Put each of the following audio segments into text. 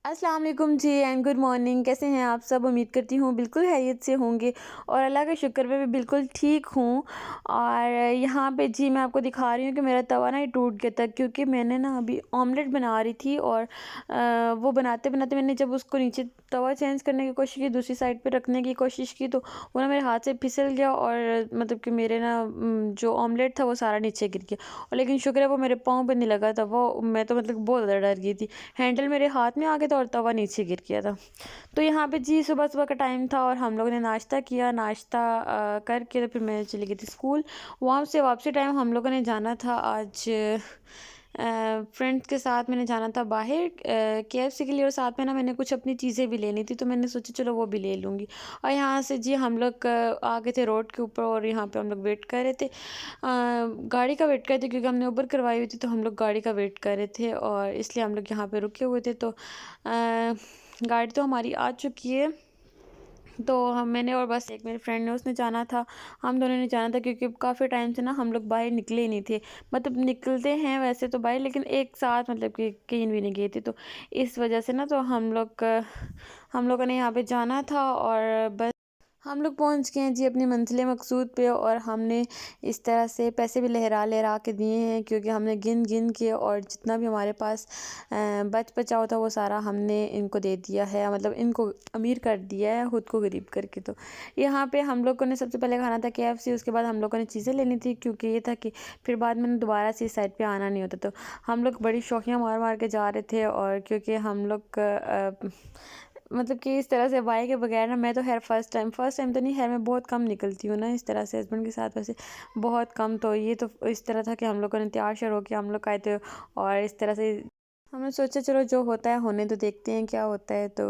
अस्सलाम वालेकुम जी and good morning. कैसे हैं आप सब? उम्मीद करती हूँ बिल्कुल खैरियत से होंगे और अल्लाह का शुक्र मैं भी बिल्कुल ठीक हूँ। और यहाँ पे जी मैं आपको दिखा रही हूँ कि मेरा तवा ना ये टूट गया था, क्योंकि मैंने ना अभी ऑमलेट बना रही थी और वो बनाते बनाते मैंने जब उसको नीचे तवा चेंज करने की कोशिश की, दूसरी साइड पे रखने की कोशिश की, तो वो ना मेरे हाथ से फिसल गया और मतलब कि मेरे ना जो ऑमलेट था वो सारा नीचे गिर गया। और लेकिन शुक्र है वो मेरे पाँव पे नहीं लगा था, वो मैं तो मतलब बहुत ज़्यादा डर गई थी। हैंडल मेरे हाथ में आ गया था और तवा नीचे गिर गया था। तो यहाँ पे जी सुबह सुबह का टाइम था और हम लोगों ने नाश्ता किया। नाश्ता करके तो फिर मैं चली गई थी स्कूल। वहाँ से वापसी टाइम हम लोगों ने जाना था आज फ्रेंड्स के साथ मैंने जाना था बाहर केएफसी के लिए, और साथ में ना मैंने कुछ अपनी चीज़ें भी लेनी थी, तो मैंने सोचा चलो वो भी ले लूँगी। और यहाँ से जी हम लोग आ गए थे रोड के ऊपर और यहाँ पे हम लोग वेट कर रहे थे, गाड़ी का वेट कर रहे थे, क्योंकि हमने उबर करवाई हुई थी, तो हम लोग गाड़ी का वेट कर रहे थे और इसलिए हम लोग यहाँ पे रुके हुए थे। तो गाड़ी तो हमारी आ चुकी है। तो हम मैंने और बस एक मेरी फ्रेंड ने उसने जाना था, हम दोनों ने जाना था, क्योंकि काफ़ी टाइम से ना हम लोग बाहर निकले ही नहीं थे। मतलब निकलते हैं वैसे तो बाहर, लेकिन एक साथ मतलब कि कहीं भी नहीं गए थे, तो इस वजह से ना तो हम लोगों ने यहाँ पे जाना था और बस हम लोग पहुंच गए हैं जी अपनी मंजिल मकसूद पे। और हमने इस तरह से पैसे भी लहरा लहरा के दिए हैं, क्योंकि हमने गिन गिन के और जितना भी हमारे पास बच बचा होता वो सारा हमने इनको दे दिया है, मतलब इनको अमीर कर दिया है खुद को गरीब करके। तो यहाँ पे हम लोगों ने सबसे पहले खाना था केएफसी, उसके बाद हम लोगों ने चीज़ें लेनी थी, क्योंकि ये था कि फिर बाद में दोबारा से इस साइड पे आना नहीं होता। तो हम लोग बड़ी शौकियाँ मार मार के जा रहे थे, और क्योंकि हम लोग मतलब कि इस तरह से बाइक के बगैर ना मैं तो खैर फर्स्ट टाइम तो नहीं, खैर मैं बहुत कम निकलती हूँ ना इस तरह से हस्बैंड के साथ, वैसे बहुत कम। तो ये तो इस तरह था कि हम लोगों ने तैयार श्यार होकर हम लोग आए थे और इस तरह से हमने सोचा चलो जो होता है होने तो, देखते हैं क्या होता है। तो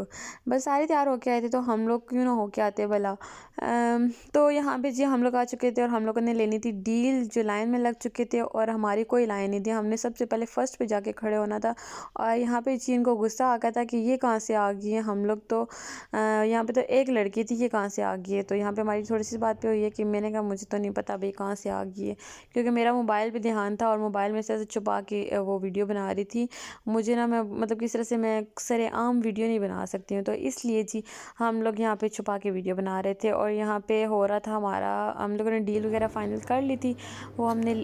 बस सारे तैयार होके आए थे, तो हम लोग क्यों ना होके आते भला। तो यहाँ पे जी हम लोग आ चुके थे और हम लोगों ने लेनी थी डील, जो लाइन में लग चुके थे और हमारी कोई लाइन नहीं थी, हमने सबसे पहले फ़र्स्ट पे जाके खड़े होना था। और यहाँ पे जी इनको गुस्सा आ गया था कि ये कहाँ से आ गई है, हम लोग तो यहाँ पे तो एक लड़की थी, ये कहाँ से आ गई है। तो यहाँ पे हमारी थोड़ी सी बात पे हुई है कि मैंने कहा मुझे तो नहीं पता भाई कहाँ से आ गई है, क्योंकि मेरा मोबाइल पे ध्यान था और मोबाइल में से ऐसे छुपा के वो वीडियो बना रही थी। मुझे ना मैं मतलब किस तरह से मैं सरेआम वीडियो नहीं बना सकती हूँ, तो इसलिए जी हम लोग यहाँ पे छुपा के वीडियो बना रहे थे। और यहाँ पे हो रहा था हमारा, हम लोगों ने डील वगैरह फाइनल कर ली थी, वो हमने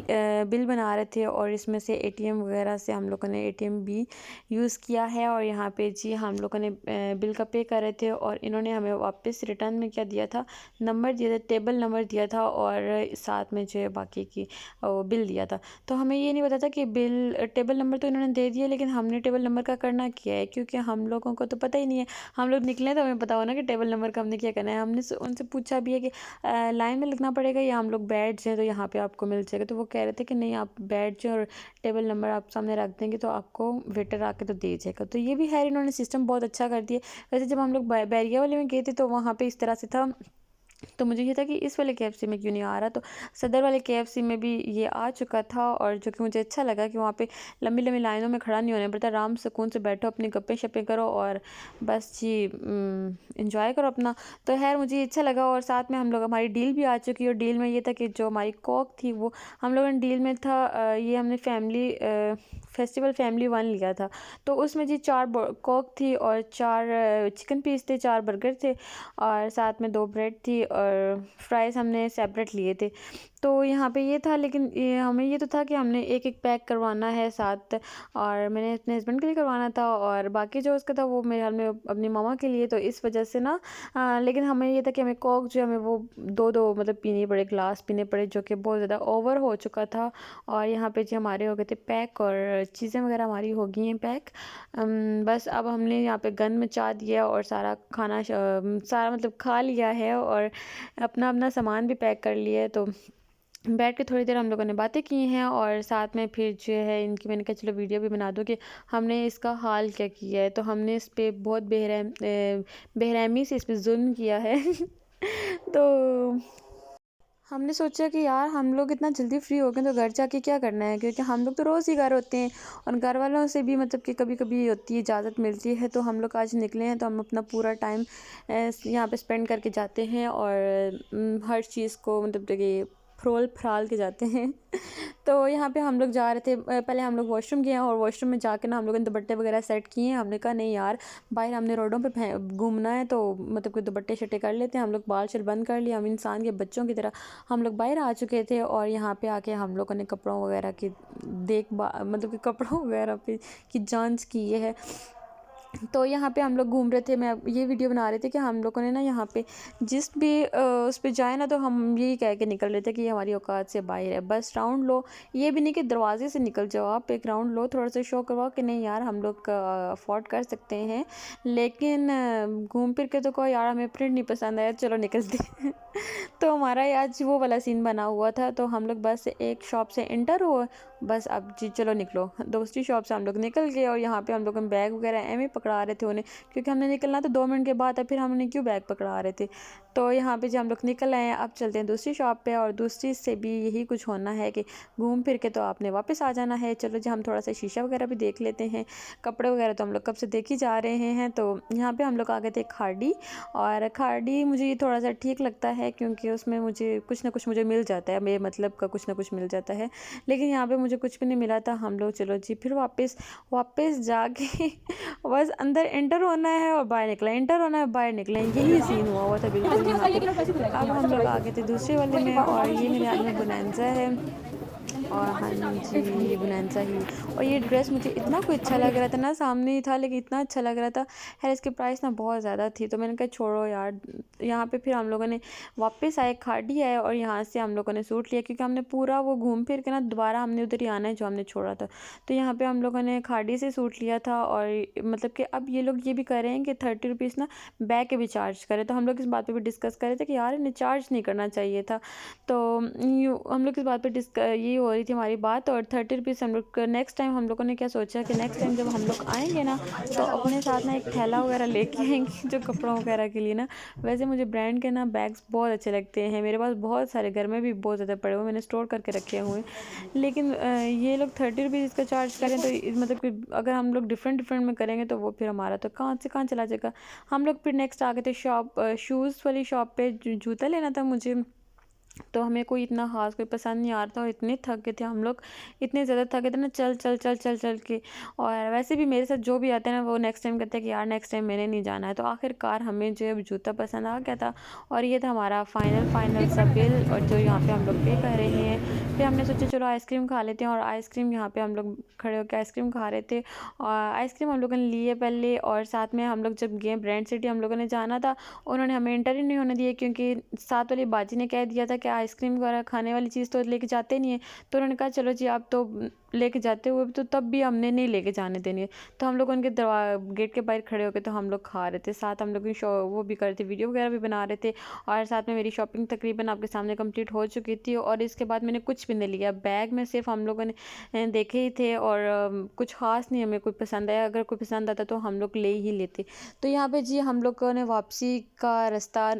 बिल बना रहे थे और इसमें से एटीएम वगैरह से हम लोगों ने एटीएम भी यूज़ किया है। और यहाँ पे जी हम लोगों ने बिल का पे कर रहे थे और इन्होंने हमें वापस रिटर्न में क्या दिया था, नंबर दिया था, टेबल नंबर दिया था और साथ में जो है बाकी की वो बिल दिया था। तो हमें ये नहीं पता था कि बिल टेबल नंबर तो इन्होंने दे दिया, लेकिन हमने टेबल नंबर का करना क्या है, क्योंकि हम लोगों को तो पता ही नहीं है। हम लोग निकले तो हमें पता हो ना कि टेबल नंबर का हमने क्या करना है। हमने उनसे पूछा भी है कि लाइन में लगना पड़ेगा या हम लोग बैठ जाएँ तो यहाँ पे आपको मिल जाएगा। तो वो कह रहे थे कि नहीं आप बैठ जाएँ और टेबल नंबर आप सामने रख देंगे तो आपको वेटर आके तो दे जाएगा। तो ये भी खैर इन्होंने सिस्टम बहुत अच्छा कर दिया। वैसे जब हम लोग बैरिया वाले में गए थे तो वहाँ पे इस तरह से था, तो मुझे ये था कि इस वाले केएफसी में क्यों नहीं आ रहा, तो सदर वाले केएफसी में भी ये आ चुका था। और जो कि मुझे अच्छा लगा कि वहाँ पे लंबी लंबी लाइनों में खड़ा नहीं होना पड़ता, आराम सुकून से बैठो, अपनी गप्पे शप्पे करो और बस जी इंजॉय करो अपना। तो खैर मुझे ये अच्छा लगा। और साथ में हम लोग, हमारी डील भी आ चुकी है, और डील में ये था कि जो हमारी कोक थी वो हम लोगों ने डील में था ये हमने फैमिली फेस्टिवल फैमिली वन लिया था, तो उसमें जी 4 कोक थी और 4 चिकन पीस थे, 4 बर्गर थे और साथ में 2 ब्रेड थी और फ्राइज़ हमने सेपरेट लिए थे। तो यहाँ पे ये था, लेकिन ये हमें ये तो था कि हमने एक एक पैक करवाना है साथ, और मैंने अपने हस्बैंड के लिए करवाना था और बाकी जो उसका था वो मेरे ख्याल में अपनी मामा के लिए। तो इस वजह से ना लेकिन हमें ये था कि हमें कोक जो हमें वो दो दो मतलब पीने पड़े, ग्लास पीने पड़े, जो कि बहुत ज़्यादा ओवर हो चुका था। और यहाँ पे जो हमारे हो गए थे पैक और चीज़ें वगैरह हमारी हो गई हैं पैक। बस अब हमने यहाँ पे गन मचा दिया और सारा खाना सारा मतलब खा लिया है और अपना अपना सामान भी पैक कर लिया है। तो बैठ के थोड़ी देर हम लोगों ने बातें की हैं और साथ में फिर जो है इनकी मैंने कहा चलो वीडियो भी बना दो कि हमने इसका हाल क्या किया है। तो हमने इस पे बहुत बेरहमी से इस पे जुल्म किया है तो हमने सोचा कि यार हम लोग इतना जल्दी फ्री हो गए तो घर जाके क्या करना है, क्योंकि हम लोग तो रोज़ ही घर होते हैं और घर वालों से भी मतलब कि कभी कभी होती है, इजाज़त मिलती है। तो हम लोग आज निकले हैं तो हम अपना पूरा टाइम यहाँ पे स्पेंड करके जाते हैं और हर चीज़ को मतलब कि फरोल फराल के जाते हैं। तो यहाँ पे हम लोग जा रहे थे, पहले हम लोग वॉशरूम गए और वॉशरूम में जाके ना हम लोगों ने दुपट्टे वगैरह सेट किए हैं। हमने कहा नहीं यार, बाहर हमने रोडों पे घूमना है तो मतलब कि दुपट्टे शट्टे कर लेते हैं। हम लोग बाल शल बंद कर लिया, हम इंसान के बच्चों की तरह हम लोग बाहर आ चुके थे। और यहाँ पे आके हम लोगों ने कपड़ों वगैरह की मतलब कि कपड़ों वगैरह पे की जांच की है। तो यहाँ पे हम लोग घूम रहे थे, मैं ये वीडियो बना रहे थे कि हम लोगों ने ना यहाँ पे जिस भी उस पे जाए ना तो हम यही कह के निकल रहे थे कि ये हमारी औकात से बाहर है, बस राउंड लो। ये भी नहीं कि दरवाजे से निकल जाओ, आप एक राउंड लो, थोड़ा सा शो करवाओ कि नहीं यार हम लोग अफोर्ड कर सकते हैं। लेकिन घूम फिर के तो कोई यार हमें प्रिंट नहीं पसंद आया, चलो निकलते हैं। तो हमारा आज वो वाला सीन बना हुआ था। तो हम लोग बस एक शॉप से इंटर हुए, बस अब जी चलो निकलो, दूसरी शॉप से हम लोग निकल गए। और यहाँ पे हम लोग बैग वगैरह एम पकड़ा रहे थे उन्हें, क्योंकि हमने निकलना तो 2 मिनट के बाद है, फिर हमने क्यों बैग पकड़ा रहे थे। तो यहाँ पे जो हम लोग निकल आए हैं, अब चलते हैं दूसरी शॉप पे। और दूसरी से भी यही कुछ होना है कि घूम फिर के तो आपने वापस आ जाना है। चलो जी हम थोड़ा सा शीशा वगैरह भी देख लेते हैं। कपड़े वगैरह तो हम लोग कब से देख ही जा रहे हैं। तो यहाँ पे हम लोग आ गए थे खाड़ी, और खाड़ी मुझे ये थोड़ा सा ठीक लगता है क्योंकि उसमें मुझे कुछ ना कुछ मुझे मिल जाता है, मेरे मतलब का कुछ ना कुछ मिल जाता है। लेकिन यहाँ पे मुझे कुछ भी नहीं मिला था। हम लोग चलो जी फिर वापस जाके बस अंदर एंटर होना है और बाहर निकला, एंटर होना है बाहर निकला, यही सीन हुआ था बिल्कुल यहाँ पे। अब हम लोग आ गए थे दूसरे वाले में, और ये मेरे हाथ में बोनांजा है। और हाँ जी, ये बोनांजा ही। और ये ड्रेस मुझे इतना कोई अच्छा लग रहा था ना, सामने ही था लेकिन इतना अच्छा लग रहा था। खैर इसकी प्राइस ना बहुत ज़्यादा थी, तो मैंने कहा छोड़ो यार। यहाँ पे फिर हम लोगों ने वापस आए, खाड़ी आए, और यहाँ से हम लोगों ने सूट लिया क्योंकि हमने पूरा वो घूम फिर के ना दोबारा हमने उधर ही आना है जो हमने छोड़ा था। तो यहाँ पे हम लोगों ने खाड़ी से सूट लिया था। और मतलब कि अब ये लोग ये भी कर रहे हैं कि 30 रुपीज़ ना बैग के भी चार्ज करें। तो हम लोग इस बात पे भी डिस्कस कर रहे थे कि यार इन्हें चार्ज नहीं करना चाहिए था। तो हम लोग इस बात पे ये हो रही थी हमारी बात। और 30 रुपीज़ हम लोग नेक्स्ट टाइम हम लोगों ने क्या सोचा कि नेक्स्ट टाइम जब हम लोग आएंगे ना तो अपने साथ ना एक थैला वगैरह लेके आएंगे जो कपड़ों वगैरह के लिए ना। वैसे मुझे ब्रांड के ना बैग्स बहुत अच्छे लगते हैं, मेरे पास बहुत सारे घर में भी बहुत ज़्यादा पड़े हुए, मैंने स्टोर करके रखे हुए हैं। लेकिन ये लोग 30 रुपीज़ इसका चार्ज करें तो मतलब कि अगर हम लोग डिफरेंट डिफरेंट में करेंगे तो वो फिर हमारा तो कहाँ से कहाँ चला जाएगा। हम लोग फिर नेक्स्ट आ गए थे शूज़ वाली शॉप पे, जूता लेना था मुझे। तो हमें कोई इतना ख़ास कोई पसंद नहीं आ रहा था, और इतने थक गए थे हम लोग, इतने ज़्यादा थक गए थे ना चल चल चल चल चल के। और वैसे भी मेरे साथ जो भी आते हैं ना वो नेक्स्ट टाइम कहते हैं कि यार नेक्स्ट टाइम मैंने नहीं जाना है। तो आखिरकार हमें जो है जूता पसंद आ गया था, और ये था हमारा फाइनल सा बिल, और जो यहाँ पे हम लोग पे कर रहे हैं। फिर हमने सोचा चलो आइसक्रीम खा लेते हैं, और आइसक्रीम यहाँ पे हम लोग खड़े होकर आइसक्रीम खा रहे थे। और आइसक्रीम हम लोगों ने लिए पहले, और साथ में हम लोग जब गए ब्रांड सिटी हम लोगों ने जाना था, उन्होंने हमें एंटर ही नहीं होने दिया क्योंकि साथ वाली बाजी ने कह दिया था कि आइसक्रीम वगैरह खाने वाली चीज़ तो लेके जाते नहीं है। तो उन्होंने कहा चलो जी आप तो लेके जाते हुए तो तब भी हमने नहीं लेके जाने देनी है। तो हम लोग उनके गेट के बाहर खड़े होकर तो हम लोग खा रहे थे, साथ हम लोग वो भी कर रहे थे, वीडियो वगैरह भी बना रहे थे। और साथ में मेरी शॉपिंग तकरीबन आपके सामने कंप्लीट हो चुकी थी, और इसके बाद मैंने कुछ भी नहीं लिया। बैग में सिर्फ हम लोगों ने देखे ही थे, और कुछ ख़ास नहीं हमें कोई पसंद आया, अगर कोई पसंद आता तो हम लोग ले ही लेते। तो यहाँ पे जी हम लोगों ने वापसी का रास्ता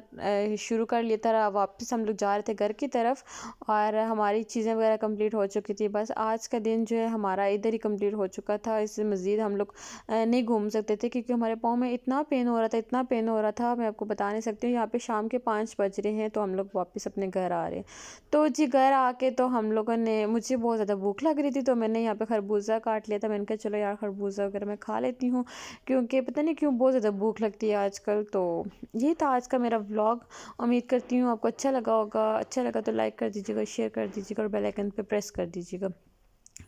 शुरू कर लिया था, वापस हम लोग जा रहे थे घर की तरफ, और हमारी चीज़ें वगैरह कंप्लीट हो चुकी थी। बस आज का दिन जो है हमारा इधर ही कंप्लीट हो चुका था, इससे मज़ीद हम लोग नहीं घूम सकते थे क्योंकि हमारे पाँव में इतना पेन हो रहा था, इतना पेन हो रहा था, मैं आपको बता नहीं सकती हूँ। यहाँ पे शाम के 5 बज रहे हैं, तो हम लोग वापस अपने घर आ रहे हैं। तो जी घर आके तो हम लोगों ने, मुझे बहुत ज़्यादा भूख लग रही थी, तो मैंने यहाँ पे खरबूजा काट लिया था। मैंने कहा चलो यार खरबूजा वगैरह मैं खा लेती हूँ, क्योंकि पता नहीं क्यों बहुत ज़्यादा भूख लगती है आजकल। तो ये था आज का मेरा व्लॉग, उम्मीद करती हूँ आपको अच्छा लगा होगा। अच्छा लगा तो लाइक कर दीजिएगा, शेयर कर दीजिएगा, और बेल आइकन पे प्रेस कर दीजिएगा।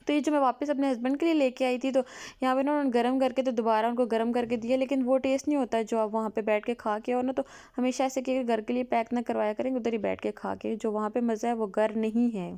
तो ये जो मैं वापस अपने हस्बैंड के लिए लेके आई थी, तो यहाँ पे ना उन्होंने गर्म करके तो दोबारा उनको गर्म करके दिया, लेकिन वो टेस्ट नहीं होता है जो आप वहाँ पे बैठ के खा के, और ना तो हमेशा ऐसे कि घर के लिए पैक ना करवाया करेंगे, उधर ही बैठ के खा के जो वहाँ पे मज़ा है वो घर नहीं है।